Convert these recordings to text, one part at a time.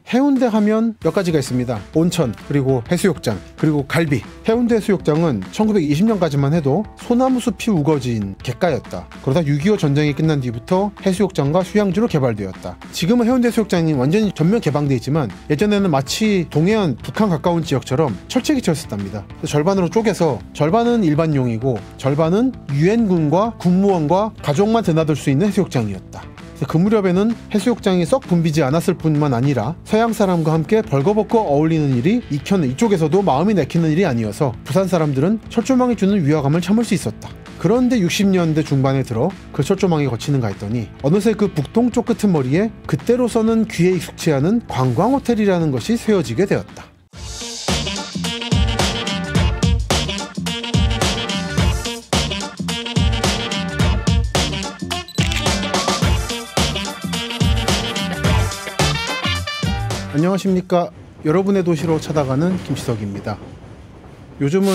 해운대 하면 몇 가지가 있습니다. 온천, 그리고 해수욕장, 그리고 갈비. 해운대 해수욕장은 1920년까지만 해도 소나무 숲이 우거진 객가였다. 그러다 6.25 전쟁이 끝난 뒤부터 해수욕장과 휴양지로 개발되었다. 지금은 해운대 해수욕장이 완전히 전면 개방되어 있지만 예전에는 마치 동해안, 북한 가까운 지역처럼 철책이 쳤었답니다. 절반으로 쪼개서 절반은 일반용이고 절반은 유엔군과 군무원과 가족만 드나들 수 있는 해수욕장이었다. 그 무렵에는 해수욕장이 썩 붐비지 않았을 뿐만 아니라 서양 사람과 함께 벌거벗고 어울리는 일이 이쪽에서도 마음이 내키는 일이 아니어서 부산 사람들은 철조망이 주는 위화감을 참을 수 있었다. 그런데 60년대 중반에 들어 그 철조망이 거치는가 했더니 어느새 그 북동쪽 끄트머리에 그때로서는 귀에 익숙치 않은 관광호텔이라는 것이 세워지게 되었다. 안녕하십니까. 여러분의 도시로 찾아가는 김시석입니다. 요즘은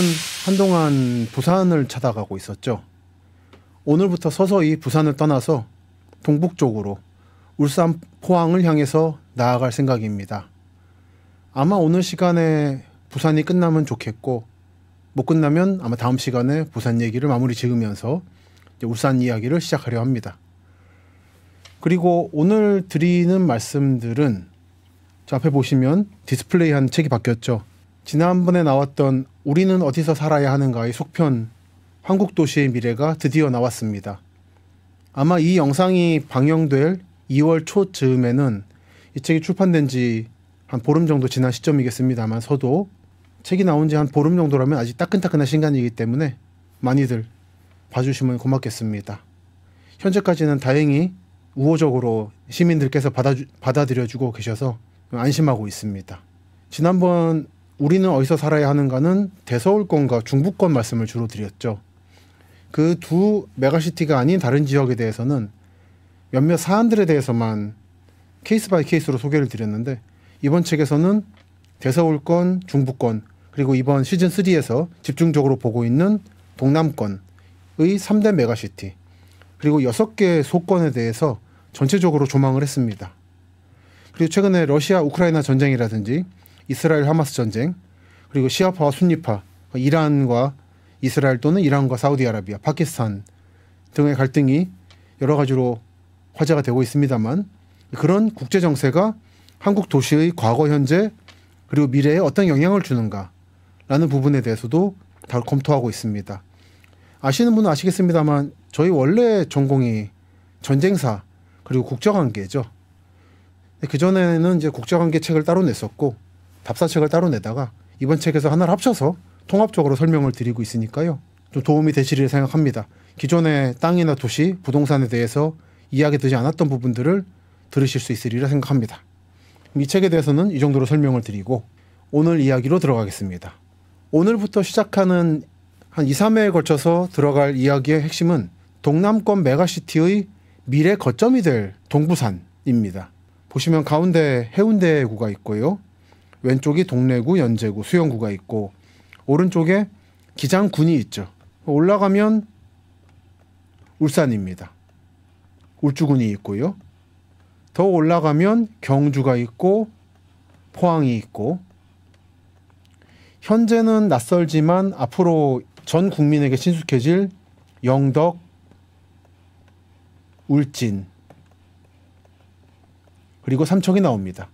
한동안 부산을 찾아가고 있었죠. 오늘부터 서서히 부산을 떠나서 동북쪽으로 울산, 포항을 향해서 나아갈 생각입니다. 아마 오늘 시간에 부산이 끝나면 좋겠고 못 끝나면 아마 다음 시간에 부산 얘기를 마무리 지으면서 이제 울산 이야기를 시작하려 합니다. 그리고 오늘 드리는 말씀들은 저 앞에 보시면 디스플레이한 책이 바뀌었죠. 지난번에 나왔던 우리는 어디서 살아야 하는가의 속편 한국 도시의 미래가 드디어 나왔습니다. 아마 이 영상이 방영될 2월 초 즈음에는 이 책이 출판된 지 한 보름 정도 지난 시점이겠습니다만 서도 책이 나온 지 한 보름 정도라면 아직 따끈따끈한 시간이기 때문에 많이들 봐주시면 고맙겠습니다. 현재까지는 다행히 우호적으로 시민들께서 받아들여주고 계셔서 안심하고 있습니다. 지난번 우리는 어디서 살아야 하는가는 대서울권과 중부권 말씀을 주로 드렸죠. 그 두 메가시티가 아닌 다른 지역에 대해서는 몇몇 사안들에 대해서만 케이스 바이 케이스로 소개를 드렸는데 이번 책에서는 대서울권, 중부권, 그리고 이번 시즌3에서 집중적으로 보고 있는 동남권의 3대 메가시티, 그리고 6개의 소권에 대해서 전체적으로 조망을 했습니다. 그리고 최근에 러시아 우크라이나 전쟁이라든지 이스라엘 하마스 전쟁, 그리고 시아파와 순니파, 이란과 이스라엘 또는 이란과 사우디아라비아, 파키스탄 등의 갈등이 여러 가지로 화제가 되고 있습니다만 그런 국제 정세가 한국 도시의 과거, 현재 그리고 미래에 어떤 영향을 주는가라는 부분에 대해서도 다 검토하고 있습니다. 아시는 분은 아시겠습니다만 저희 원래 전공이 전쟁사 그리고 국제관계죠. 그전에는 이제 국제관계 책을 따로 냈었고 답사책을 따로 내다가 이번 책에서 하나를 합쳐서 통합적으로 설명을 드리고 있으니까요. 좀 도움이 되시리라 생각합니다. 기존의 땅이나 도시, 부동산에 대해서 이야기 되지 않았던 부분들을 들으실 수 있으리라 생각합니다. 이 책에 대해서는 이 정도로 설명을 드리고 오늘 이야기로 들어가겠습니다. 오늘부터 시작하는 한 2, 3회에 걸쳐서 들어갈 이야기의 핵심은 동남권 메가시티의 미래 거점이 될 동부산입니다. 보시면 가운데 해운대구가 있고요. 왼쪽이 동래구, 연제구, 수영구가 있고 오른쪽에 기장군이 있죠. 올라가면 울산입니다. 울주군이 있고요. 더 올라가면 경주가 있고 포항이 있고 현재는 낯설지만 앞으로 전 국민에게 친숙해질 영덕, 울진 그리고 삼척이 나옵니다.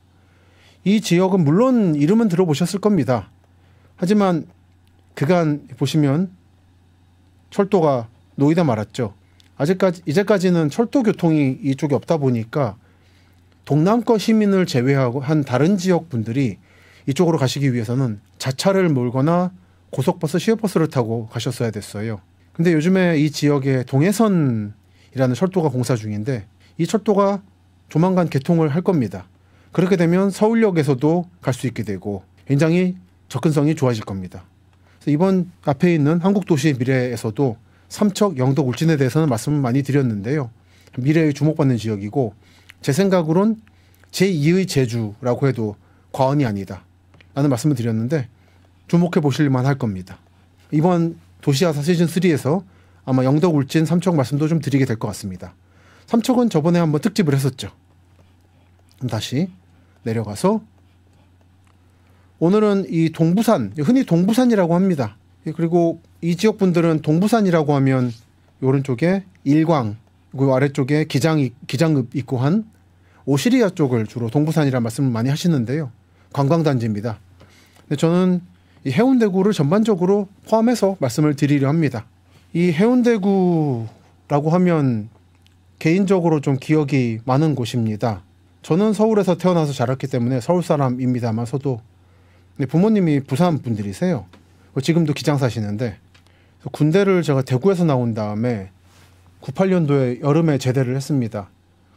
이 지역은 물론 이름은 들어보셨을 겁니다. 하지만 그간 보시면 철도가 놓이다 말았죠. 이제까지는 철도 교통이 이쪽에 없다 보니까 동남권 시민을 제외하고 한 다른 지역 분들이 이쪽으로 가시기 위해서는 자차를 몰거나 고속버스, 시외버스를 타고 가셨어야 됐어요. 근데 요즘에 이 지역에 동해선이라는 철도가 공사 중인데 이 철도가 조만간 개통을 할 겁니다. 그렇게 되면 서울역에서도 갈 수 있게 되고 굉장히 접근성이 좋아질 겁니다. 그래서 이번 앞에 있는 한국도시의 미래에서도 삼척, 영덕, 울진에 대해서는 말씀을 많이 드렸는데요. 미래에 주목받는 지역이고 제 생각으론 제2의 제주라고 해도 과언이 아니다 라는 말씀을 드렸는데 주목해 보실만 할 겁니다. 이번 도시아사 시즌3에서 아마 영덕, 울진, 삼척 말씀도 좀 드리게 될 것 같습니다. 삼척은 저번에 한번 특집을 했었죠. 그럼 다시 내려가서 오늘은 이 동부산, 흔히 동부산이라고 합니다. 그리고 이 지역 분들은 동부산이라고 하면 오른쪽에 일광, 그 아래쪽에 기장읍 있고 한 오시리아 쪽을 주로 동부산이라는 말씀을 많이 하시는데요. 관광단지입니다. 근데 저는 이 해운대구를 전반적으로 포함해서 말씀을 드리려 합니다. 이 해운대구라고 하면 개인적으로 좀 기억이 많은 곳입니다. 저는 서울에서 태어나서 자랐기 때문에 서울 사람입니다만서도 부모님이 부산 분들이세요. 지금도 기장 사시는데 군대를 제가 대구에서 나온 다음에 98년도에 여름에 제대를 했습니다.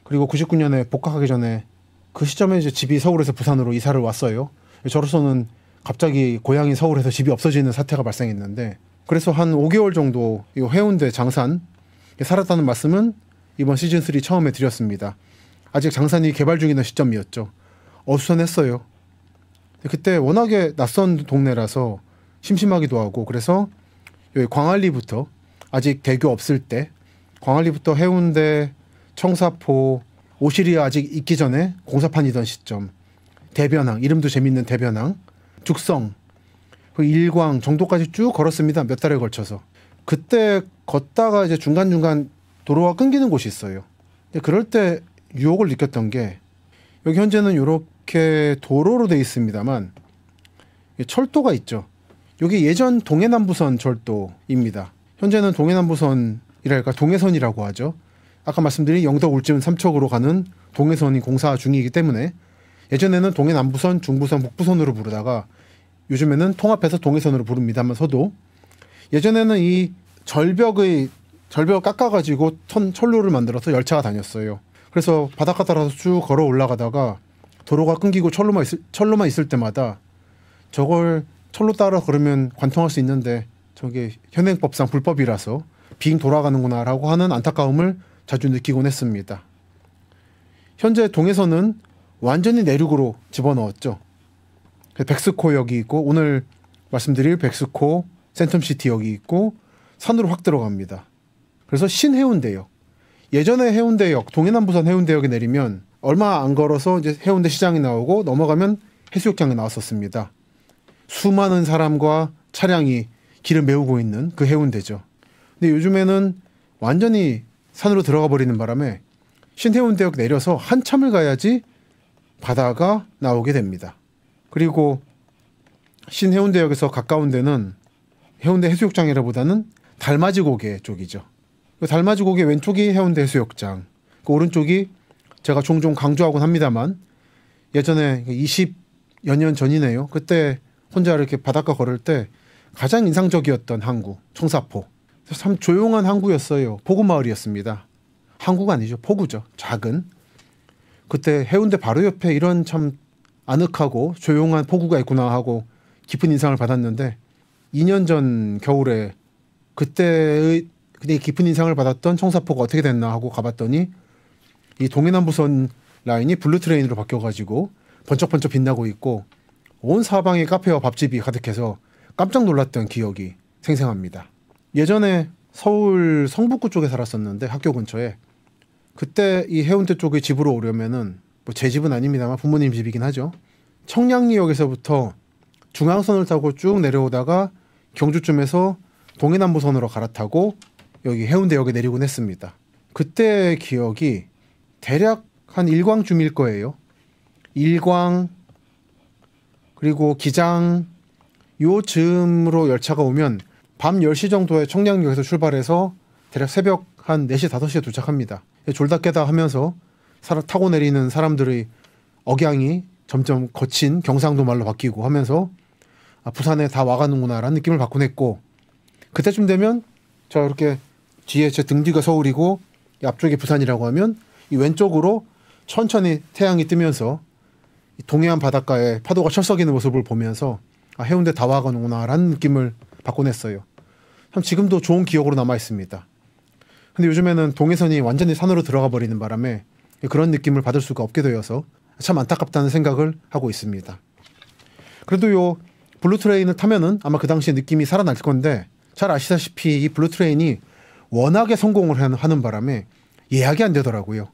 그리고 99년에 복학하기 전에 그 시점에 이제 집이 서울에서 부산으로 이사를 왔어요. 저로서는 갑자기 고향이 서울에서 집이 없어지는 사태가 발생했는데 그래서 한 5개월 정도 이 해운대 장산 살았다는 말씀은 이번 시즌3 처음에 드렸습니다. 아직 장산이 개발 중이던 시점이었죠. 어수선했어요. 그때 워낙에 낯선 동네라서 심심하기도 하고 그래서 여기 광안리부터 아직 대교 없을 때 광안리부터 해운대, 청사포, 오시리아 아직 있기 전에 공사판이던 시점 대변항, 이름도 재밌는 대변항, 죽성, 그 일광 정도까지 쭉 걸었습니다. 몇 달에 걸쳐서. 그때 걷다가 이제 중간중간 도로가 끊기는 곳이 있어요. 근데 그럴 때 유혹을 느꼈던 게 여기 현재는 이렇게 도로로 돼 있습니다만 철도가 있죠. 여기 예전 동해남부선 철도입니다. 현재는 동해남부선이랄까 동해선이라고 하죠. 아까 말씀드린 영덕 울진 삼척으로 가는 동해선이 공사 중이기 때문에 예전에는 동해남부선, 중부선, 북부선으로 부르다가 요즘에는 통합해서 동해선으로 부릅니다만서도 예전에는 이 절벽을 깎아가지고 철로를 만들어서 열차가 다녔어요. 그래서 바닷가 따라서 쭉 걸어 올라가다가 도로가 끊기고 철로만 있을 때마다 저걸 철로 따라 걸으면 관통할 수 있는데 저게 현행법상 불법이라서 빙 돌아가는구나라고 하는 안타까움을 자주 느끼곤 했습니다. 현재 동해선은 완전히 내륙으로 집어넣었죠. 백스코역이 있고 오늘 말씀드릴 백스코 센텀시티역이 있고 산으로 확 들어갑니다. 그래서 신해운대역, 예전에 해운대역, 동해남부선 해운대역에 내리면 얼마 안 걸어서 이제 해운대 시장이 나오고 넘어가면 해수욕장이 나왔었습니다. 수많은 사람과 차량이 길을 메우고 있는 그 해운대죠. 근데 요즘에는 완전히 산으로 들어가 버리는 바람에 신해운대역 내려서 한참을 가야지 바다가 나오게 됩니다. 그리고 신해운대역에서 가까운 데는 해운대 해수욕장이라보다는 달맞이고개 쪽이죠. 달맞이고개 왼쪽이 해운대 해수욕장, 그 오른쪽이 제가 종종 강조하곤 합니다만 예전에 20여 년 전이네요. 그때 혼자 이렇게 바닷가 걸을 때 가장 인상적이었던 항구 청사포. 참 조용한 항구였어요. 포구마을이었습니다. 항구가 아니죠. 포구죠. 작은. 그때 해운대 바로 옆에 이런 참 아늑하고 조용한 포구가 있구나 하고 깊은 인상을 받았는데 2년 전 겨울에 그때의 깊은 인상을 받았던 청사포가 어떻게 됐나 하고 가봤더니 이 동해남부선 라인이 블루트레인으로 바뀌어가지고 번쩍번쩍 빛나고 있고 온 사방에 카페와 밥집이 가득해서 깜짝 놀랐던 기억이 생생합니다. 예전에 서울 성북구 쪽에 살았었는데 학교 근처에 그때 이 해운대 쪽에 집으로 오려면은 뭐 제 집은 아닙니다만 부모님 집이긴 하죠. 청량리역에서부터 중앙선을 타고 쭉 내려오다가 경주쯤에서 동해남부선으로 갈아타고 여기 해운대역에 내리곤 했습니다. 그때 기억이 대략 한 일광쯤일 거예요. 일광 그리고 기장 요 즈음으로 열차가 오면 밤 10시 정도에 청량역에서 출발해서 대략 새벽 한 4시, 5시에 도착합니다. 졸다 깨다 하면서 타고 내리는 사람들의 억양이 점점 거친 경상도 말로 바뀌고 하면서 부산에 다 와가는구나 라는 느낌을 받곤 했고 그때쯤 되면 저 이렇게 뒤에 제 등 뒤가 서울이고 앞쪽이 부산이라고 하면 이 왼쪽으로 천천히 태양이 뜨면서 동해안 바닷가에 파도가 철썩이는 모습을 보면서 해운대 다 와가는구나 라는 느낌을 받곤 했어요. 참 지금도 좋은 기억으로 남아 있습니다. 근데 요즘에는 동해선이 완전히 산으로 들어가 버리는 바람에 그런 느낌을 받을 수가 없게 되어서 참 안타깝다는 생각을 하고 있습니다. 그래도 요 블루트레인을 타면은 아마 그 당시에 느낌이 살아날 건데 잘 아시다시피 이 블루트레인이 워낙에 성공을 하는 바람에 예약이 안 되더라고요.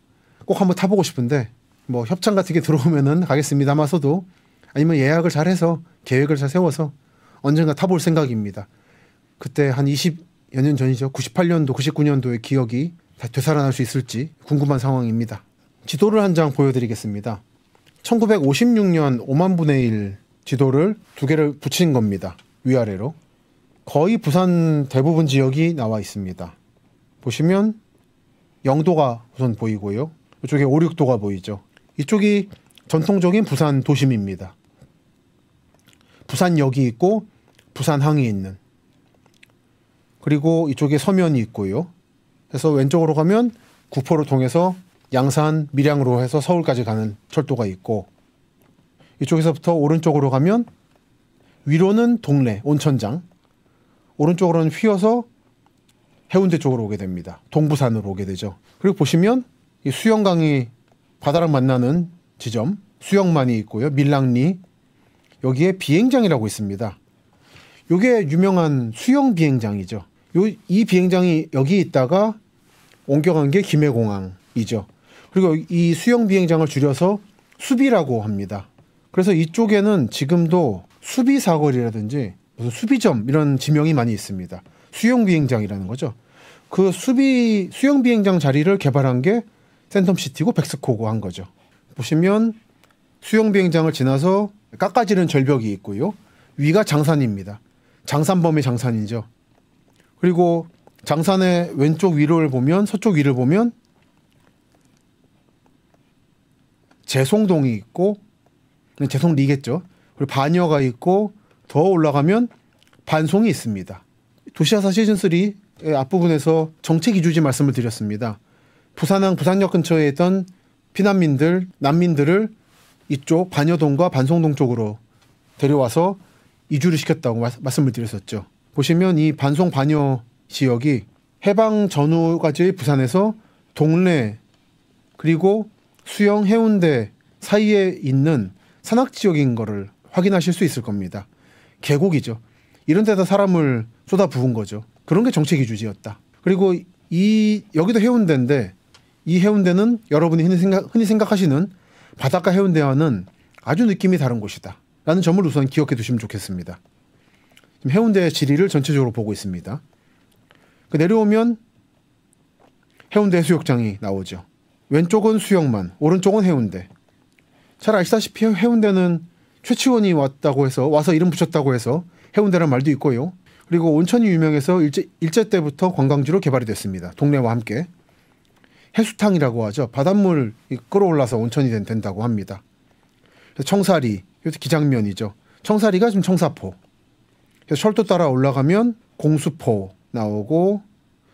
꼭 한번 타보고 싶은데 뭐 협찬 같은 게 들어오면은 가겠습니다마서도 아니면 예약을 잘해서 계획을 잘 세워서 언젠가 타볼 생각입니다. 그때 한 20여 년 전이죠. 98년도, 99년도의 기억이 다 되살아날 수 있을지 궁금한 상황입니다. 지도를 한 장 보여드리겠습니다. 1956년 5만 분의 1 지도를 두 개를 붙인 겁니다. 위아래로. 거의 부산 대부분 지역이 나와 있습니다. 보시면 영도가 우선 보이고요. 이쪽에 5, 6도가 보이죠. 이쪽이 전통적인 부산 도심입니다. 부산역이 있고 부산항이 있는. 그리고 이쪽에 서면이 있고요. 그래서 왼쪽으로 가면 구포를 통해서 양산, 밀양으로 해서 서울까지 가는 철도가 있고, 이쪽에서부터 오른쪽으로 가면 위로는 동래, 온천장, 오른쪽으로는 휘어서 해운대 쪽으로 오게 됩니다. 동부산으로 오게 되죠. 그리고 보시면 이 수영강이 바다랑 만나는 지점, 수영만이 있고요. 밀랑리, 여기에 비행장이라고 있습니다. 이게 유명한 수영 비행장이죠. 이 비행장이 여기 있다가 옮겨간 게 김해공항이죠. 그리고 이 수영 비행장을 줄여서 수비라고 합니다. 그래서 이쪽에는 지금도 수비 사거리라든지 무슨 수비점 이런 지명이 많이 있습니다. 수영 비행장이라는 거죠. 그 수영 비행장 자리를 개발한 게 센텀시티고 백스코고 한 거죠. 보시면 수영 비행장을 지나서 깎아지른 절벽이 있고요. 위가 장산입니다. 장산범의 장산이죠. 그리고 장산의 왼쪽 위를 보면, 서쪽 위를 보면 재송동이 있고, 재송리겠죠. 그리고 반여가 있고, 더 올라가면 반송이 있습니다. 도시아사 시즌3 앞부분에서 정책 이주지 말씀을 드렸습니다. 부산항, 부산역 근처에 있던 피난민들, 난민들을 이쪽 반여동과 반송동 쪽으로 데려와서 이주를 시켰다고 말씀을 드렸었죠. 보시면 이 반송 반여 지역이 해방 전후까지의 부산에서 동래 그리고 수영 해운대 사이에 있는 산악지역인 거를 확인하실 수 있을 겁니다. 계곡이죠. 이런 데다 사람을 쏟아 부은 거죠. 그런 게 정책 이주지였다. 그리고 여기도 해운대인데 이 해운대는 여러분이 흔히 생각하시는 바닷가 해운대와는 아주 느낌이 다른 곳이다 라는 점을 우선 기억해 두시면 좋겠습니다. 지금 해운대의 지리를 전체적으로 보고 있습니다. 내려오면 해운대 해수욕장이 나오죠. 왼쪽은 수영만, 오른쪽은 해운대. 잘 아시다시피 해운대는 최치원이 와서 이름 붙였다고 해서 해운대란 말도 있고요. 그리고 온천이 유명해서 일제 때부터 관광지로 개발이 됐습니다. 동네와 함께. 해수탕이라고 하죠. 바닷물 끌어올라서 온천이 된다고 합니다. 청사리, 이것도 기장면이죠. 청사리가 지금 청사포. 철도 따라 올라가면 공수포 나오고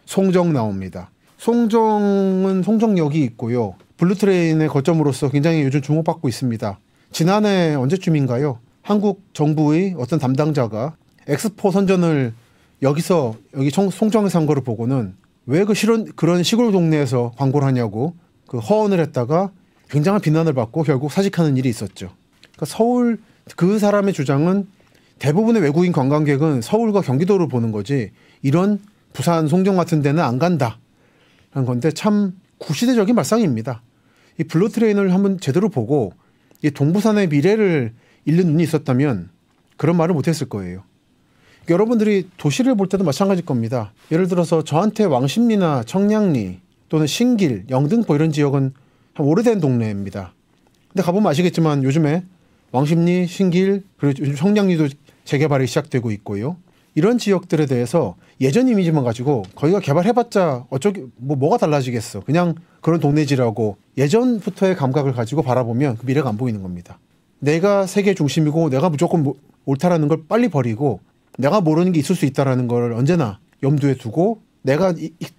송정 나옵니다. 송정은 송정역이 있고요. 블루트레인의 거점으로서 굉장히 요즘 주목받고 있습니다. 지난해 언제쯤인가요? 한국 정부의 어떤 담당자가 엑스포 선전을 여기 송정에서 한 거를 보고는 왜 그런 시골 동네에서 광고를 하냐고 그 허언을 했다가 굉장한 비난을 받고 결국 사직하는 일이 있었죠. 그러니까 서울 그 사람의 주장은 대부분의 외국인 관광객은 서울과 경기도를 보는 거지 이런 부산 송정 같은 데는 안 간다 라는 건데 참 구시대적인 발상입니다. 이 블루트레인을 한번 제대로 보고 이 동부산의 미래를 읽는 눈이 있었다면 그런 말을 못했을 거예요. 여러분들이 도시를 볼 때도 마찬가지일 겁니다. 예를 들어서 저한테 왕십리나 청량리 또는 신길, 영등포 이런 지역은 오래된 동네입니다. 근데 가보면 아시겠지만 요즘에 왕십리, 신길, 그리고 요즘 청량리도 재개발이 시작되고 있고요. 이런 지역들에 대해서 예전 이미지만 가지고 거기가 개발해봤자 뭐가 달라지겠어. 그냥 그런 동네지라고 예전부터의 감각을 가지고 바라보면 그 미래가 안 보이는 겁니다. 내가 세계 중심이고 내가 무조건 옳다라는 걸 빨리 버리고 내가 모르는 게 있을 수 있다는 걸 언제나 염두에 두고 내가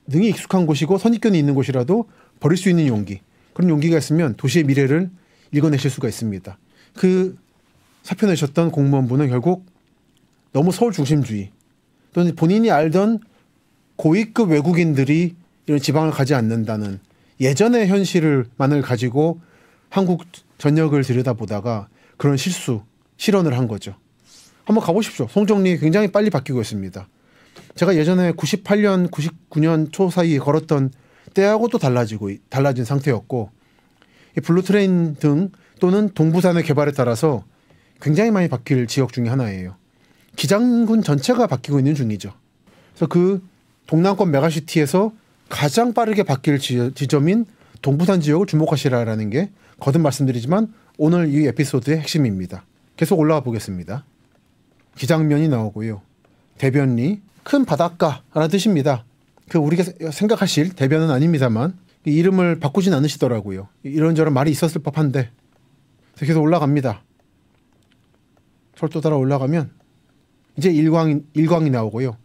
능히 익숙한 곳이고 선입견이 있는 곳이라도 버릴 수 있는 용기, 그런 용기가 있으면 도시의 미래를 읽어내실 수가 있습니다. 그 사표 내셨던 공무원분은 결국 너무 서울 중심주의 또는 본인이 알던 고위급 외국인들이 이런 지방을 가지 않는다는 예전의 현실만을 가지고 한국 전역을 들여다보다가 그런 실언을 한 거죠. 한번 가보십시오. 송정리 굉장히 빨리 바뀌고 있습니다. 제가 예전에 98년, 99년 초 사이에 걸었던 때하고 또 달라진 상태였고 이 블루트레인 등 또는 동부산의 개발에 따라서 굉장히 많이 바뀔 지역 중에 하나예요. 기장군 전체가 바뀌고 있는 중이죠. 그래서 그 동남권 메가시티에서 가장 빠르게 바뀔 지점인 동부산 지역을 주목하시라라는 게 거듭 말씀드리지만 오늘 이 에피소드의 핵심입니다. 계속 올라가 보겠습니다. 기장면이 나오고요. 대변리, 큰 바닷가라는 뜻입니다. 우리가 생각하실 대변은 아닙니다만 이름을 바꾸진 않으시더라고요. 이런저런 말이 있었을 법한데 계속 올라갑니다. 철도 따라 올라가면 이제 일광이 나오고요.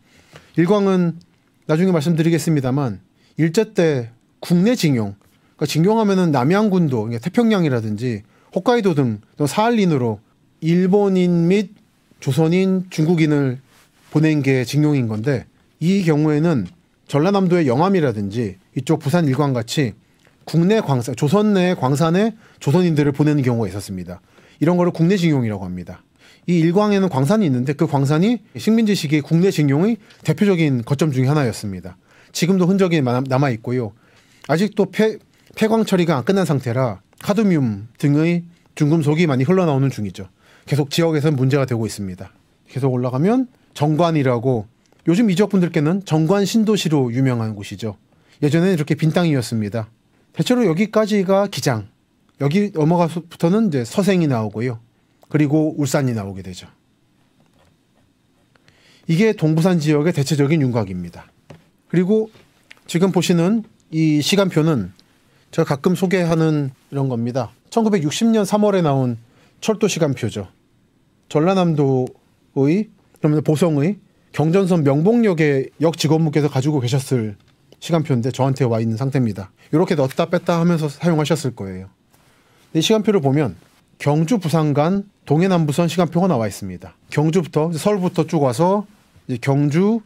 일광은 나중에 말씀드리겠습니다만 일제 때 국내 징용, 그러니까 징용하면은 남양군도 태평양이라든지 홋카이도 등 사할린으로 일본인 및 조선인, 중국인을 보낸 게 징용인 건데 이 경우에는 전라남도의 영암이라든지 이쪽 부산 일광같이 국내 광산, 조선 내 광산에 조선인들을 보내는 경우가 있었습니다. 이런 거를 국내 징용이라고 합니다. 이 일광에는 광산이 있는데 그 광산이 식민지 시기 국내 징용의 대표적인 거점 중에 하나였습니다. 지금도 흔적이 남아 있고요. 아직도 폐광 처리가 안 끝난 상태라 카드뮴 등의 중금속이 많이 흘러나오는 중이죠. 계속 지역에서는 문제가 되고 있습니다. 계속 올라가면 정관이라고 요즘 이 지역분들께는 정관 신도시로 유명한 곳이죠. 예전에는 이렇게 빈 땅이었습니다. 대체로 여기까지가 기장, 여기 넘어가서부터는 이제 서생이 나오고요. 그리고 울산이 나오게 되죠. 이게 동부산 지역의 대체적인 윤곽입니다. 그리고 지금 보시는 이 시간표는 제가 가끔 소개하는 이런 겁니다. 1960년 3월에 나온 철도 시간표죠. 전라남도의 그러면 보성의 경전선 명봉역의 역 직원분께서 가지고 계셨을 시간표인데 저한테 와 있는 상태입니다. 이렇게 넣었다 뺐다 하면서 사용하셨을 거예요. 이 시간표를 보면 경주 부산 간 동해남부선 시간표가 나와 있습니다. 경주부터 서울부터 쭉 와서 이제 경주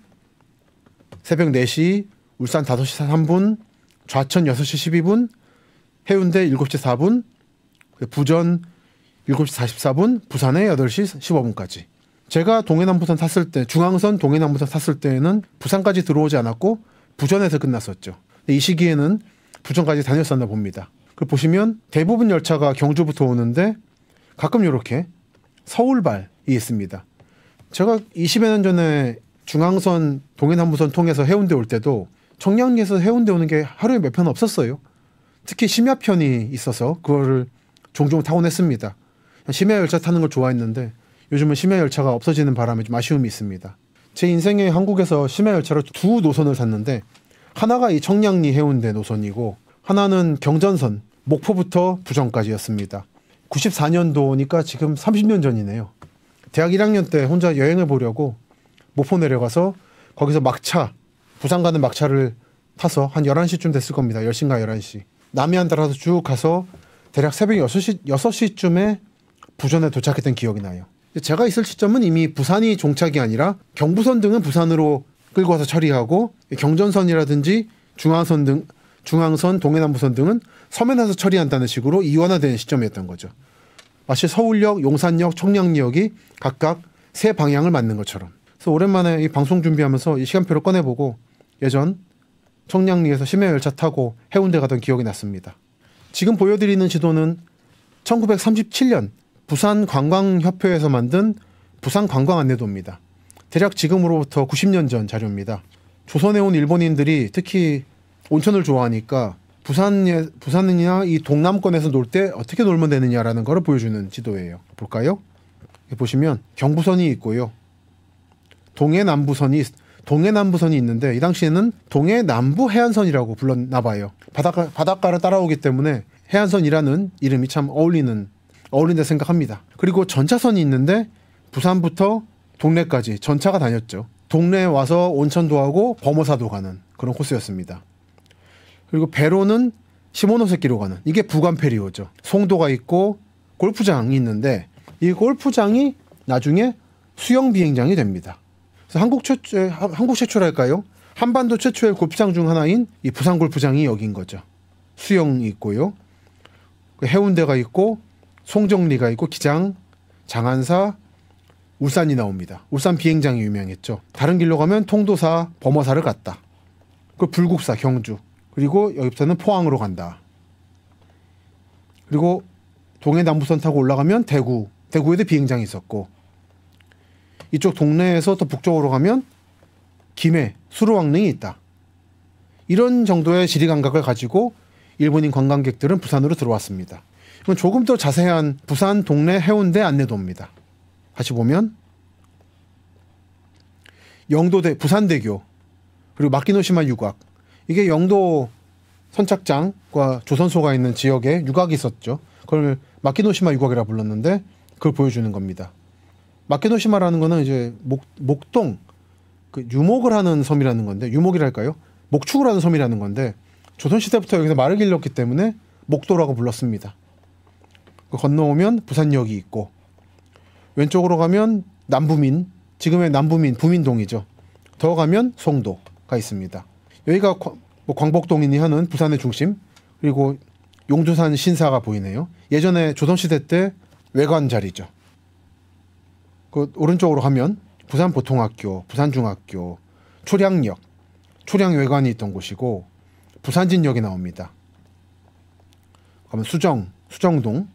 새벽 4시, 울산 5시 3분, 좌천 6시 12분, 해운대 7시 4분, 부전 7시 44분, 부산에 8시 15분까지. 제가 동해남부선 탔을 때, 중앙선 동해남부선 탔을 때에는 부산까지 들어오지 않았고 부전에서 끝났었죠. 이 시기에는 부전까지 다녔었나 봅니다. 그걸 보시면 대부분 열차가 경주부터 오는데 가끔 이렇게 서울발이 있습니다. 제가 20여 년 전에 중앙선 동해남부선 통해서 해운대 올 때도 청량리에서 해운대 오는 게 하루에 몇 편 없었어요. 특히 심야편이 있어서 그거를 종종 타곤 했습니다. 심야 열차 타는 걸 좋아했는데 요즘은 심야 열차가 없어지는 바람에 좀 아쉬움이 있습니다. 제 인생에 한국에서 심야 열차로 두 노선을 탔는데 하나가 이 청량리 해운대 노선이고 하나는 경전선 목포부터 부전까지였습니다. 94년도니까 지금 30년 전이네요. 대학 1학년 때 혼자 여행을 보려고 목포 내려가서 거기서 막차, 부산 가는 막차를 타서 한 11시쯤 됐을 겁니다. 10시인가 11시. 남해안 따라서 쭉 가서 대략 새벽 6시쯤에 부전에 도착했던 기억이 나요. 제가 있을 시점은 이미 부산이 종착이 아니라 경부선 등은 부산으로 끌고 와서 처리하고 경전선이라든지 중앙선, 동해남부선 등은 서면에서 처리한다는 식으로 이원화된 시점이었던 거죠. 마치 서울역, 용산역, 청량리역이 각각 세 방향을 맞는 것처럼. 그래서 오랜만에 이 방송 준비하면서 이 시간표를 꺼내보고 예전 청량리에서 심야열차 타고 해운대 가던 기억이 났습니다. 지금 보여드리는 지도는 1937년 부산관광협회에서 만든 부산관광안내도입니다. 대략 지금으로부터 90년 전 자료입니다. 조선에 온 일본인들이 특히 온천을 좋아하니까 부산이나 이 동남권에서 놀 때 어떻게 놀면 되느냐라는 걸 보여주는 지도예요. 볼까요? 보시면 경부선이 있고요. 동해남부선이 있는데 이 당시에는 동해남부 해안선이라고 불렀나 봐요. 바닷가를 따라오기 때문에 해안선이라는 이름이 참 어울린다 생각합니다. 그리고 전차선이 있는데 부산부터 동래까지 전차가 다녔죠. 동래에 와서 온천도 하고 범어사도 가는 그런 코스였습니다. 그리고 배로는 시모노세키로 가는 이게 부관페리오죠. 송도가 있고 골프장이 있는데 이 골프장이 나중에 수영 비행장이 됩니다. 그래서 한국 최초랄까요? 한반도 최초의 골프장 중 하나인 이 부산 골프장이 여긴 거죠. 수영이 있고요. 해운대가 있고 송정리가 있고 기장, 장안사, 울산이 나옵니다. 울산 비행장이 유명했죠. 다른 길로 가면 통도사, 범어사를 갔다. 그리고 불국사, 경주. 그리고 여기부터는 포항으로 간다. 그리고 동해 남부선 타고 올라가면 대구에도 비행장이 있었고, 이쪽 동네에서 더 북쪽으로 가면 김해, 수로왕릉이 있다. 이런 정도의 지리 감각을 가지고 일본인 관광객들은 부산으로 들어왔습니다. 이건 조금 더 자세한 부산 동네 해운대 안내도입니다. 다시 보면 영도대, 부산대교, 그리고 마키노시마 유곽, 이게 영도 선착장과 조선소가 있는 지역에 유곽이 있었죠. 그걸 마키노시마 유곽이라 불렀는데 그걸 보여주는 겁니다. 마키노시마라는 거는 이제 목동, 그 유목을 하는 섬이라는 건데, 유목이랄까요? 목축을 하는 섬이라는 건데, 조선시대부터 여기서 말을 길렀기 때문에 목도라고 불렀습니다. 건너오면 부산역이 있고, 왼쪽으로 가면 남부민, 지금의 남부민, 부민동이죠. 더 가면 송도가 있습니다. 여기가 광복동이니 하는 부산의 중심, 그리고 용두산 신사가 보이네요. 예전에 조선시대 때 외관 자리죠. 그 오른쪽으로 가면 부산보통학교, 부산중학교, 초량역, 초량외관이 있던 곳이고, 부산진역이 나옵니다. 그러면 수정동,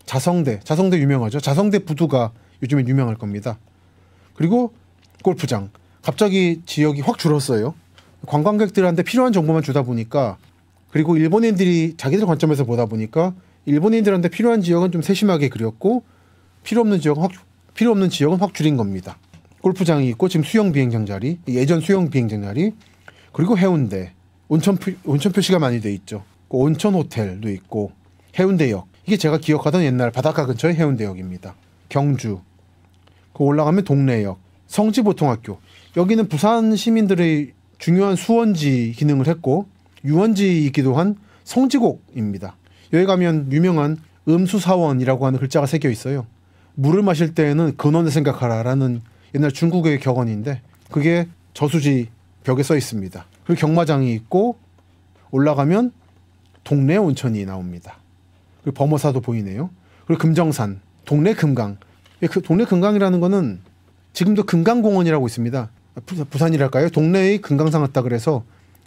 자성대 유명하죠. 자성대 부두가 요즘에 유명할 겁니다. 그리고 골프장. 갑자기 지역이 확 줄었어요. 관광객들한테 필요한 정보만 주다 보니까, 그리고 일본인들이 자기들 관점에서 보다 보니까 일본인들한테 필요한 지역은 좀 세심하게 그렸고, 필요 없는 지역은 확 줄인 겁니다. 골프장이 있고, 지금 수영 비행장 자리, 예전 수영 비행장 자리, 그리고 해운대, 온천 표시가 많이 돼 있죠. 온천 호텔도 있고, 해운대역, 이게 제가 기억하던 옛날 바닷가 근처의 해운대역입니다. 경주, 그 올라가면 동래역, 성지보통학교, 여기는 부산 시민들의 중요한 수원지 기능을 했고 유원지이기도 한 성지곡입니다. 여기 가면 유명한 음수사원이라고 하는 글자가 새겨 있어요. 물을 마실 때에는 근원을 생각하라 라는 옛날 중국의 격언인데, 그게 저수지 벽에 써 있습니다. 그리고 경마장이 있고, 올라가면 동래 온천이 나옵니다. 그리고 범어사도 보이네요. 그리고 금정산, 동래 금강. 그 동래 금강이라는 거는 지금도 금강공원이라고 있습니다. 부산이랄까요? 동래의 금강산 같다 그래서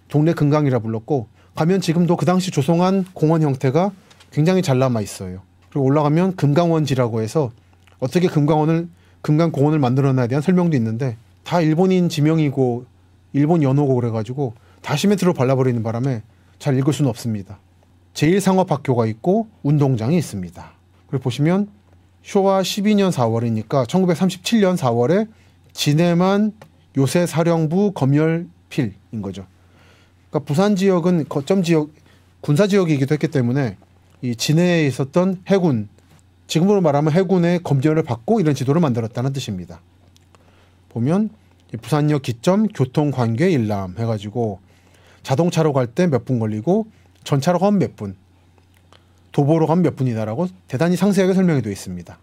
동래 금강이라 불렀고, 가면 지금도 그 당시 조성한 공원 형태가 굉장히 잘 남아 있어요. 그리고 올라가면 금강원지라고 해서 어떻게 금강공원을 만들어놔야 대한 설명도 있는데, 다 일본인 지명이고 일본 연호고 그래가지고 다 시멘트로 발라버리는 바람에 잘 읽을 수는 없습니다. 제1상업학교가 있고 운동장이 있습니다. 그리고 보시면 쇼와 12년 4월이니까 1937년 4월에 진해만 요새사령부 검열필인 거죠. 그러니까 부산 지역은 거점 지역, 군사 지역이기도 했기 때문에 이 진해에 있었던 해군, 지금으로 말하면 해군의 검열을 받고 이런 지도를 만들었다는 뜻입니다. 보면 부산역 기점 교통관계 일람 해가지고 자동차로 갈 때 몇 분 걸리고 전차로 가면 몇 분, 도보로 가면 몇 분이다라고 대단히 상세하게 설명이 되어 있습니다.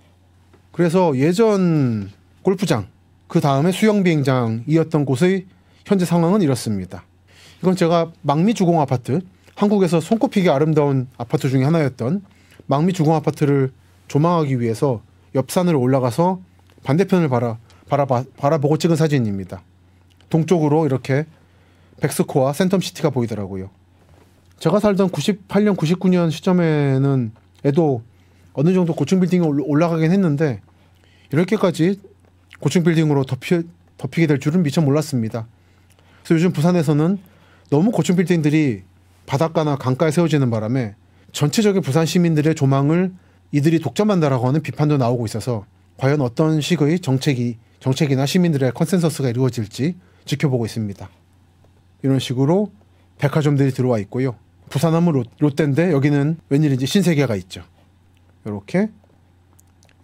그래서 예전 골프장, 그 다음에 수영비행장이었던 곳의 현재 상황은 이렇습니다. 이건 제가 망미주공아파트, 한국에서 손꼽히게 아름다운 아파트 중에 하나였던 망미주공아파트를 조망하기 위해서 옆산을 올라가서 반대편을 바라보고 찍은 사진입니다. 동쪽으로 이렇게 백스코와 센텀시티가 보이더라고요. 제가 살던 98년, 99년 시점에는 에도 어느 정도 고층 빌딩이 올라가긴 했는데 이렇게까지 고층 빌딩으로 덮이게 될 줄은 미처 몰랐습니다. 그래서 요즘 부산에서는 너무 고층 빌딩들이 바닷가나 강가에 세워지는 바람에 전체적인 부산 시민들의 조망을 이들이 독점한다라고 하는 비판도 나오고 있어서 과연 어떤 식의 정책이나 시민들의 컨센서스가 이루어질지 지켜보고 있습니다. 이런 식으로 백화점들이 들어와 있고요. 부산하면 롯데인데 여기는 웬일인지 신세계가 있죠. 이렇게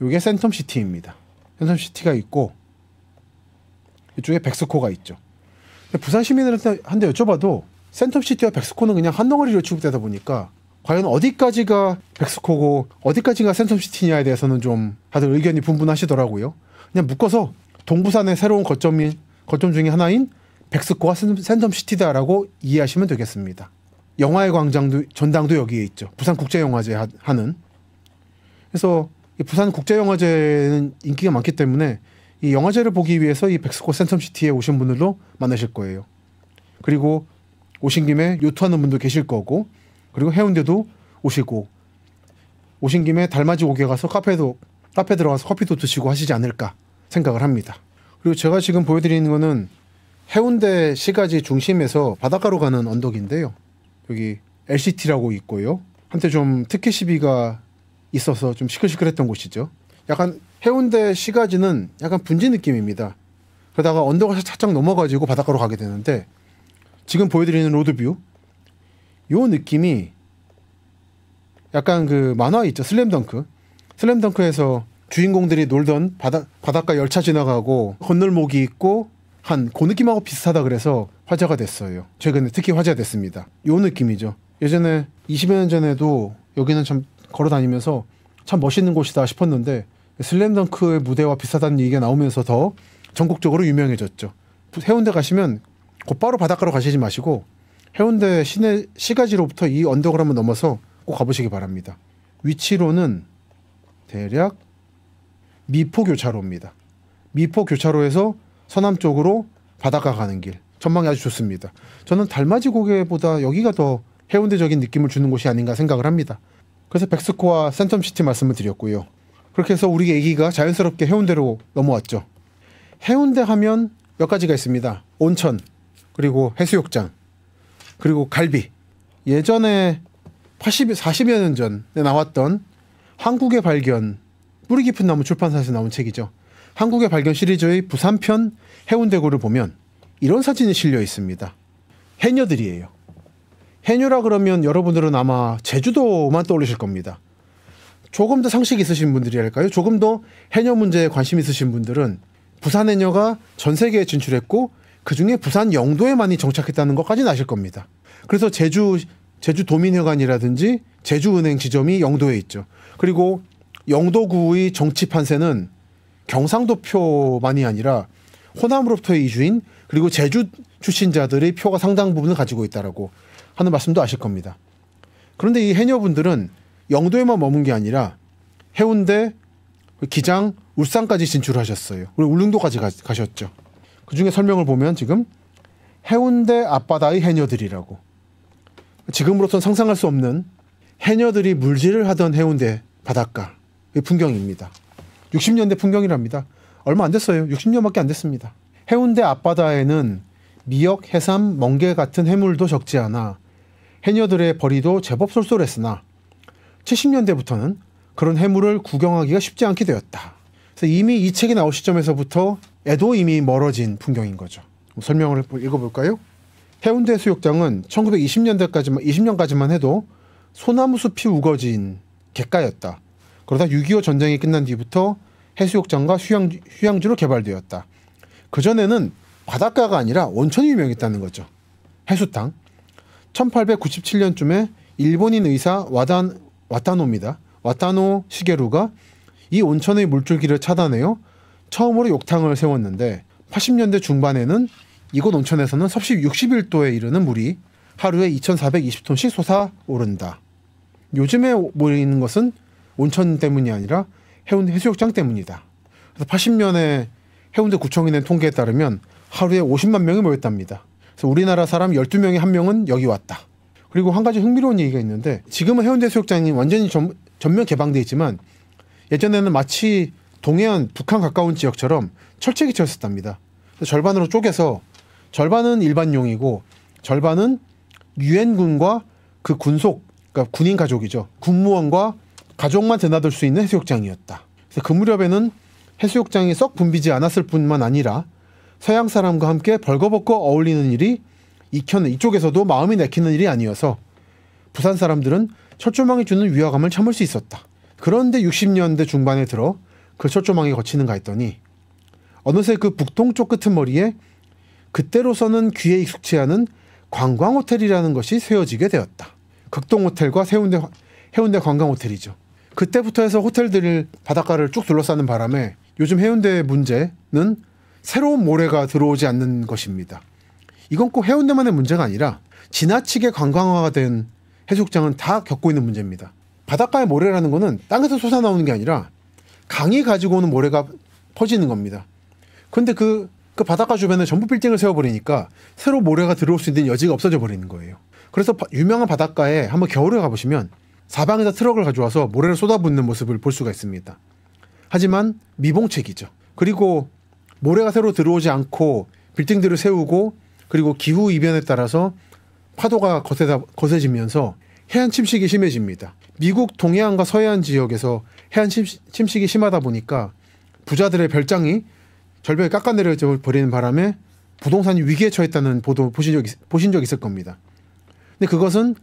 이게 센텀시티입니다. 센텀시티가 있고 이쪽에 백스코가 있죠. 부산 시민들한테 여쭤봐도 센텀시티와 백스코는 그냥 한 덩어리로 취급되다 보니까 과연 어디까지가 백스코고 어디까지가 센텀시티냐에 대해서는 좀 다들 의견이 분분하시더라고요. 그냥 묶어서 동부산의 새로운 거점 중에 하나인 백스코와 센텀시티다라고 이해하시면 되겠습니다. 영화의 전당도 여기에 있죠. 부산국제영화제 하는. 그래서 부산 국제영화제는 인기가 많기 때문에 이 영화제를 보기 위해서 이 백스코 센텀시티에 오신 분들도 많으실 거예요. 그리고 오신 김에 요트하는 분도 계실 거고, 그리고 해운대도 오시고 오신 김에 달맞이 고개 가서 카페 들어가서 커피도 드시고 하시지 않을까 생각을 합니다. 그리고 제가 지금 보여드리는 거는 해운대 시가지 중심에서 바닷가로 가는 언덕인데요. 여기 LCT라고 있고요. 한때 좀 특혜 시비가 있어서 좀 시끌시끌했던 곳이죠. 약간 해운대 시가지는 약간 분지 느낌입니다. 그러다가 언덕을 살짝 넘어가지고 바닷가로 가게 되는데 지금 보여드리는 로드뷰 요 느낌이 약간 그 만화 있죠. 슬램덩크. 슬램덩크에서 주인공들이 놀던 바닷가 열차 지나가고 건널목이 있고 한 그 느낌하고 비슷하다 그래서 화제가 됐어요. 최근에 특히 화제가 됐습니다. 요 느낌이죠. 예전에 20여 년 전에도 여기는 참 걸어다니면서 참 멋있는 곳이다 싶었는데 슬램덩크의 무대와 비슷하다는 얘기가 나오면서 더 전국적으로 유명해졌죠. 해운대 가시면 곧바로 바닷가로 가시지 마시고 해운대 시내 시가지로부터 이 언덕을 한번 넘어서 꼭 가보시기 바랍니다. 위치로는 대략 미포교차로입니다. 미포교차로에서 서남쪽으로 바닷가 가는 길. 전망이 아주 좋습니다. 저는 달맞이 고개보다 여기가 더 해운대적인 느낌을 주는 곳이 아닌가 생각을 합니다. 그래서 백스코와 센텀시티 말씀을 드렸고요. 그렇게 해서 우리 애기가 자연스럽게 해운대로 넘어왔죠. 해운대 하면 몇 가지가 있습니다. 온천, 그리고 해수욕장, 그리고 갈비. 예전에 40여 년 전에 나왔던 한국의 발견, 뿌리 깊은 나무 출판사에서 나온 책이죠. 한국의 발견 시리즈의 부산편 해운대구를 보면 이런 사진이 실려 있습니다. 해녀들이에요. 해녀라 그러면 여러분들은 아마 제주도만 떠올리실 겁니다. 조금 더 상식 있으신 분들이 할까요? 조금 더 해녀 문제에 관심 있으신 분들은 부산 해녀가 전 세계에 진출했고 그중에 부산 영도에 많이 정착했다는 것까지는 아실 겁니다. 그래서 제주 도민회관이라든지 제주은행 지점이 영도에 있죠. 그리고 영도구의 정치 판세는 경상도표만이 아니라 호남으로부터의 이주인 그리고 제주 출신자들의 표가 상당 부분을 가지고 있다라고 하는 말씀도 아실 겁니다. 그런데 이 해녀분들은 영도에만 머문 게 아니라 해운대, 기장, 울산까지 진출하셨어요. 그리고 울릉도까지 가셨죠. 그중에 설명을 보면 지금 해운대 앞바다의 해녀들이라고. 지금으로선 상상할 수 없는 해녀들이 물질을 하던 해운대 바닷가의 풍경입니다. 60년대 풍경이랍니다. 얼마 안 됐어요. 60년밖에 안 됐습니다. 해운대 앞바다에는 미역, 해삼, 멍게 같은 해물도 적지 않아 해녀들의 벌이도 제법 쏠쏠했으나 70년대부터는 그런 해물을 구경하기가 쉽지 않게 되었다. 그래서 이미 이 책이 나올 시점에서부터 애도 이미 멀어진 풍경인 거죠. 설명을 읽어볼까요? 해운대 수욕장은 20년까지만 해도 소나무 숲이 우거진 갯가였다. 그러다 6.25 전쟁이 끝난 뒤부터 해수욕장과 휴양지로 개발되었다. 그전에는 바닷가가 아니라 온천이 유명했다는 거죠. 해수탕. 1897년쯤에 일본인 의사 와타노입니다. 와타노 시게루가 이 온천의 물줄기를 차단해요 처음으로 욕탕을 세웠는데 80년대 중반에는 이곳 온천에서는 섭씨 61도에 이르는 물이 하루에 2,420톤씩 솟아오른다. 요즘에 모이는 것은 온천 때문이 아니라 해운대 해수욕장 때문이다. 그래서 80년에 해운대 구청이 낸 통계에 따르면 하루에 50만 명이 모였답니다. 그래서 우리나라 사람 12명에 1명은 여기 왔다. 그리고 한 가지 흥미로운 얘기가 있는데 지금은 해운대 해수욕장이 완전히 전면 개방되어 있지만 예전에는 마치 동해안, 북한 가까운 지역처럼 철책이 쳤었답니다. 그래서 절반으로 쪼개서 절반은 일반용이고 절반은 유엔군과 그 군속, 그러니까 군인 가족이죠. 군무원과 가족만 드나들 수 있는 해수욕장이었다. 그래서 그 무렵에는 해수욕장이 썩 붐비지 않았을 뿐만 아니라 서양 사람과 함께 벌거벗고 어울리는 일이 이쪽에서도 마음이 내키는 일이 아니어서 부산 사람들은 철조망이 주는 위화감을 참을 수 있었다. 그런데 60년대 중반에 들어 그 철조망이 거치는가 했더니 어느새 그 북동쪽 끄트머리에 그때로서는 귀에 익숙치 않은 관광호텔이라는 것이 세워지게 되었다. 극동호텔과 해운대 관광호텔이죠. 그때부터 해서 호텔들을 바닷가를 쭉 둘러싸는 바람에 요즘 해운대의 문제는 새로운 모래가 들어오지 않는 것입니다. 이건 꼭 해운대만의 문제가 아니라 지나치게 관광화가 된 해수욕장은 다 겪고 있는 문제입니다. 바닷가의 모래라는 거는 땅에서 솟아나오는 게 아니라 강이 가지고 오는 모래가 퍼지는 겁니다. 그런데 그 바닷가 주변에 전부 빌딩을 세워버리니까 새로 모래가 들어올 수 있는 여지가 없어져 버리는 거예요. 그래서 유명한 바닷가에 한번 겨울에 가보시면 사방에서 트럭을 가져와서 모래를 쏟아붓는 모습을 볼 수가 있습니다. 하지만 미봉책이죠. 그리고 모래가 새로 들어오지 않고 빌딩들을 세우고 그리고 기후 이변에 따라서 파도가 거세지면서 해안 침식이 심해집니다. 미국 동해안과 서해안 지역에서 해안 침식이 심하다 보니까 부자들의 별장이 절벽에 깎아내려져 버리는 바람에 부동산이 위기에 처했다는 보도 보신 적 있을 겁니다. 근데 그것은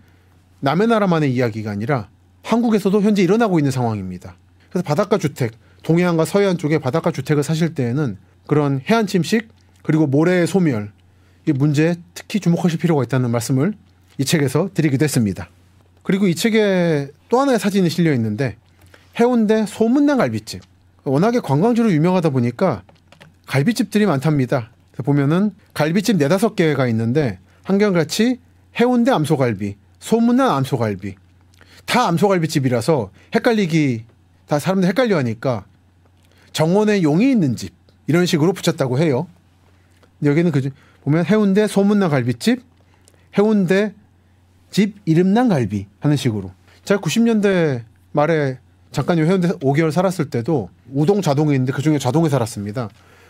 남의 나라만의 이야기가 아니라 한국에서도 현재 일어나고 있는 상황입니다. 그래서 바닷가 주택, 동해안과 서해안 쪽에 바닷가 주택을 사실 때에는 그런 해안 침식 그리고 모래의 소멸 이 문제에 특히 주목하실 필요가 있다는 말씀을 이 책에서 드리기도 했습니다. 그리고 이 책에 또 하나의 사진이 실려 있는데 해운대 소문난 갈비집. 워낙에 관광지로 유명하다 보니까 갈비집들이 많답니다. 보면은 갈비집 4-5개가 있는데 한결같이 해운대 암소갈비, 소문난 암소갈비. 다 암소갈비집이라서 다 사람들 헷갈려 하니까 정원에 용이 있는 집 이런 식으로 붙였다고 해요. 여기는 보면 해운대 소문난 갈비집, 해운대 집 이름난 갈비 하는 식으로. 제가 90년대 말에 잠깐 해운대 5개월 살았을 때도 우동 좌동에 있는데 그중에 좌동에 살았습니다.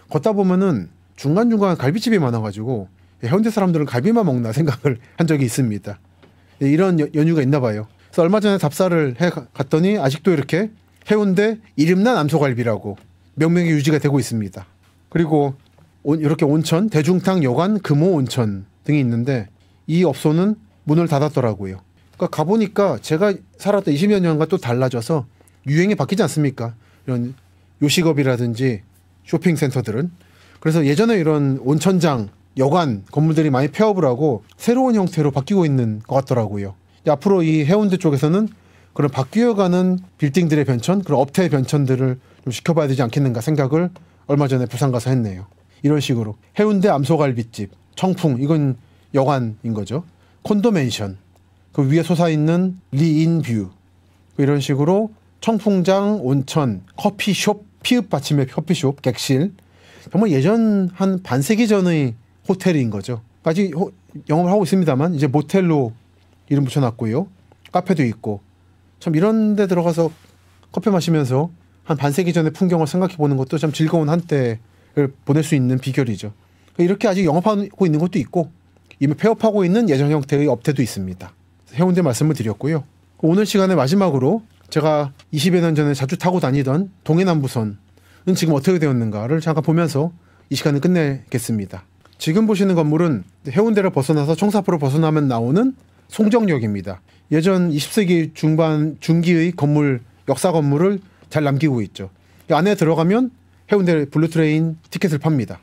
걷다 보면은 중간중간 갈비집이 많아가지고 해운대 사람들은 갈비만 먹나 생각을 한 적이 있습니다. 이런 연유가 있나 봐요. 그래서 얼마 전에 답사를 갔더니 아직도 이렇게 해운대 이름난 암소갈비라고 명명이 유지가 되고 있습니다. 그리고 이렇게 온천, 대중탕, 여관, 금호 온천 등이 있는데 이 업소는 문을 닫았더라고요. 그러니까 가보니까 제가 살았던 20여 년과 또 달라져서 유행이 바뀌지 않습니까? 이런 요식업이라든지 쇼핑센터들은. 그래서 예전에 이런 온천장, 여관 건물들이 많이 폐업을 하고 새로운 형태로 바뀌고 있는 것 같더라고요. 앞으로 이 해운대 쪽에서는 그런 바뀌어가는 빌딩들의 변천, 그런 업태의 변천들을 좀 지켜봐야 되지 않겠는가 생각을 얼마 전에 부산 가서 했네요. 이런 식으로 해운대 암소갈비집, 청풍, 이건 여관인 거죠. 콘도맨션, 그 위에 솟아있는 리인뷰, 이런 식으로 청풍장, 온천, 커피숍, 피읍 받침의 커피숍, 객실. 정말 예전 한 반세기 전의 호텔인 거죠. 아직 영업을 하고 있습니다만 이제 모텔로 이름 붙여놨고요. 카페도 있고. 참 이런 데 들어가서 커피 마시면서 한 반세기 전의 풍경을 생각해 보는 것도 참 즐거운 한때를 보낼 수 있는 비결이죠. 이렇게 아직 영업하고 있는 것도 있고 이미 폐업하고 있는 예전 형태의 업태도 있습니다. 해운대 말씀을 드렸고요. 오늘 시간에 마지막으로 제가 20여 년 전에 자주 타고 다니던 동해남부선은 지금 어떻게 되었는가를 잠깐 보면서 이 시간을 끝내겠습니다. 지금 보시는 건물은 해운대를 벗어나서 청사포를 벗어나면 나오는 송정역입니다. 예전 20세기 중기의 건물, 역사 건물을 잘 남기고 있죠. 안에 들어가면 해운대 블루트레인 티켓을 팝니다.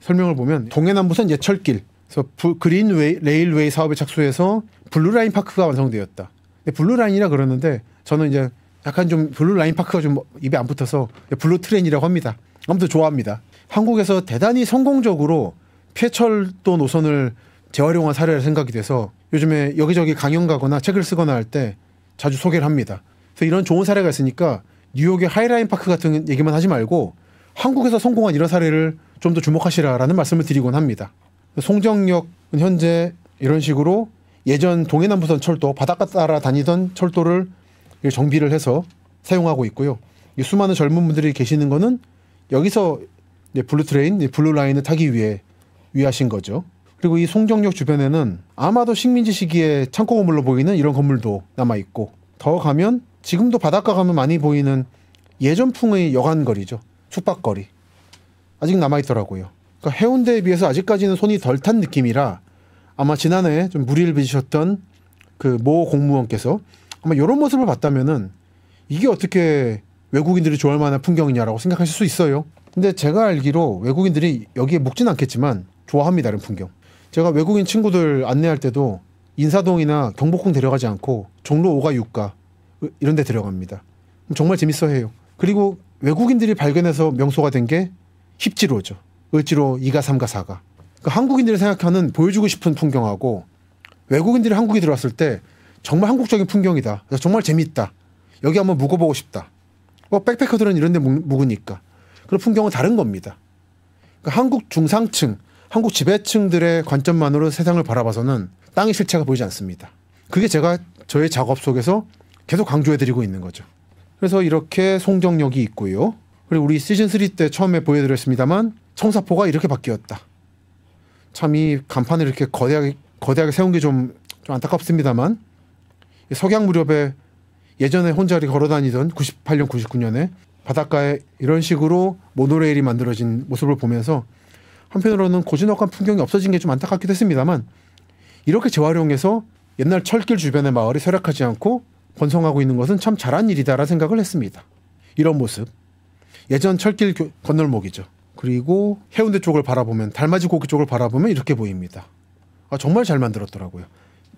설명을 보면 동해남부선 예철길, 그래서 그린 레일웨이 사업에 착수해서 블루라인 파크가 완성되었다. 블루라인이라 그러는데 저는 이제 약간 좀 블루라인 파크가 좀 입에 안 붙어서 블루트레인이라고 합니다. 아무튼 좋아합니다. 한국에서 대단히 성공적으로 폐철도 노선을 재활용한 사례를 생각이 돼서 요즘에 여기저기 강연 가거나 책을 쓰거나 할 때 자주 소개를 합니다. 그래서 이런 좋은 사례가 있으니까 뉴욕의 하이라인 파크 같은 얘기만 하지 말고 한국에서 성공한 이런 사례를 좀 더 주목하시라라는 말씀을 드리곤 합니다. 송정역은 현재 이런 식으로 예전 동해남부선 철도, 바닷가 따라 다니던 철도를 정비를 해서 사용하고 있고요. 수많은 젊은 분들이 계시는 거는 여기서 블루트레인, 블루라인을 타기 위해 위하신 거죠. 그리고 이 송정역 주변에는 아마도 식민지 시기에 창고 건물로 보이는 이런 건물도 남아있고, 더 가면 지금도 바닷가 가면 많이 보이는 예전풍의 여관거리죠. 숙박거리. 아직 남아있더라고요. 그러니까 해운대에 비해서 아직까지는 손이 덜 탄 느낌이라 아마 지난해 좀 무리를 빚으셨던 그 모 공무원께서 아마 이런 모습을 봤다면은 이게 어떻게 외국인들이 좋아할 만한 풍경이냐라고 생각하실 수 있어요. 근데 제가 알기로 외국인들이 여기에 묵진 않겠지만 좋아합니다. 이런 풍경. 제가 외국인 친구들 안내할 때도 인사동이나 경복궁 데려가지 않고 종로 5가 6가 이런 데 데려갑니다. 정말 재밌어 해요. 그리고 외국인들이 발견해서 명소가 된 게 힙지로죠. 을지로 2가 3가 4가. 그러니까 한국인들이 생각하는 보여주고 싶은 풍경하고 외국인들이 한국에 들어왔을 때 정말 한국적인 풍경이다. 정말 재밌다. 여기 한번 묵어보고 싶다. 백패커들은 이런 데 묵으니까. 그런 풍경은 다른 겁니다. 그러니까 한국 중상층, 한국 지배층들의 관점만으로 세상을 바라봐서는 땅의 실체가 보이지 않습니다. 그게 제가 저의 작업 속에서 계속 강조해드리고 있는 거죠. 그래서 이렇게 송정역이 있고요. 그리고 우리 시즌3 때 처음에 보여드렸습니다만 청사포가 이렇게 바뀌었다. 참 이 간판을 이렇게 거대하게 세운 게 좀 안타깝습니다만 석양 무렵에 예전에 혼자 걸어다니던 98년, 99년에 바닷가에 이런 식으로 모노레일이 만들어진 모습을 보면서 한편으로는 고즈넉한 풍경이 없어진 게 좀 안타깝기도 했습니다만 이렇게 재활용해서 옛날 철길 주변의 마을이 쇠락하지 않고 번성하고 있는 것은 참 잘한 일이다라는 생각을 했습니다. 이런 모습, 예전 철길 건널목이죠. 그리고 해운대 쪽을 바라보면, 달맞이 고개 쪽을 바라보면 이렇게 보입니다. 정말 잘 만들었더라고요.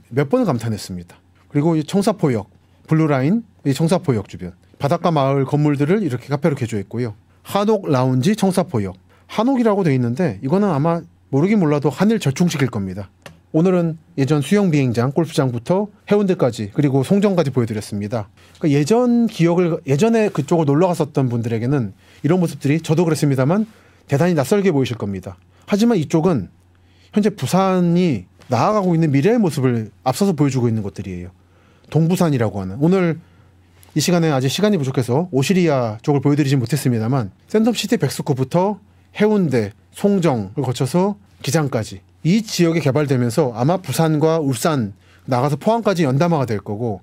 몇 번을 감탄했습니다. 그리고 이 청사포역, 블루라인, 이 청사포역 주변 바닷가 마을 건물들을 이렇게 카페로 개조했고요. 한옥 라운지 청사포역, 한옥이라고 되어 있는데 이거는 아마 모르긴 몰라도 한일 절충식일 겁니다. 오늘은 예전 수영 비행장, 골프장부터 해운대까지 그리고 송정까지 보여드렸습니다. 그러니까 예전에 그쪽을 놀러 갔었던 분들에게는 이런 모습들이 저도 그랬습니다만 대단히 낯설게 보이실 겁니다. 하지만 이쪽은 현재 부산이 나아가고 있는 미래의 모습을 앞서서 보여주고 있는 것들이에요. 동부산이라고 하는, 오늘 이 시간에 아직 시간이 부족해서 오시리아 쪽을 보여드리진 못했습니다만 샌섬시티 백스코부터 해운대, 송정을 거쳐서 기장까지 이 지역이 개발되면서 아마 부산과 울산 나가서 포항까지 연담화가 될 거고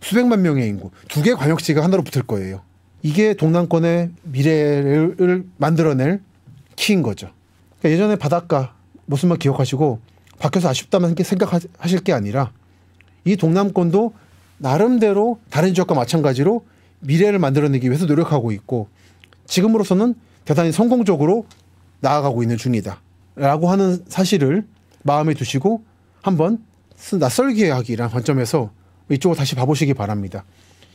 수백만 명의 인구, 2개 광역시가 하나로 붙을 거예요. 이게 동남권의 미래를 만들어낼 키인 거죠. 그러니까 예전에 바닷가 모습만 기억하시고 바뀌어서 아쉽다만 생각하실 게 아니라 이 동남권도 나름대로 다른 지역과 마찬가지로 미래를 만들어내기 위해서 노력하고 있고 지금으로서는 대단히 성공적으로 나아가고 있는 중이다 라고 하는 사실을 마음에 두시고 한번 낯설게 하기란 관점에서 이쪽을 다시 봐보시기 바랍니다.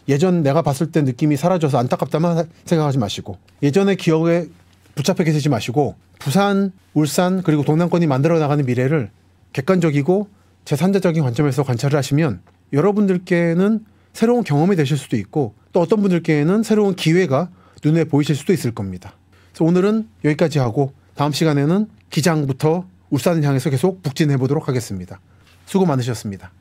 예전 내가 봤을 때 느낌이 사라져서 안타깝다만 생각하지 마시고 예전의 기억에 붙잡혀 계시지 마시고 부산, 울산 그리고 동남권이 만들어 나가는 미래를 객관적이고 제3자적인 관점에서 관찰을 하시면 여러분들께는 새로운 경험이 되실 수도 있고 또 어떤 분들께는 새로운 기회가 눈에 보이실 수도 있을 겁니다. 그래서 오늘은 여기까지 하고 다음 시간에는 기장부터 울산을 향해서 계속 북진해 보도록 하겠습니다. 수고 많으셨습니다.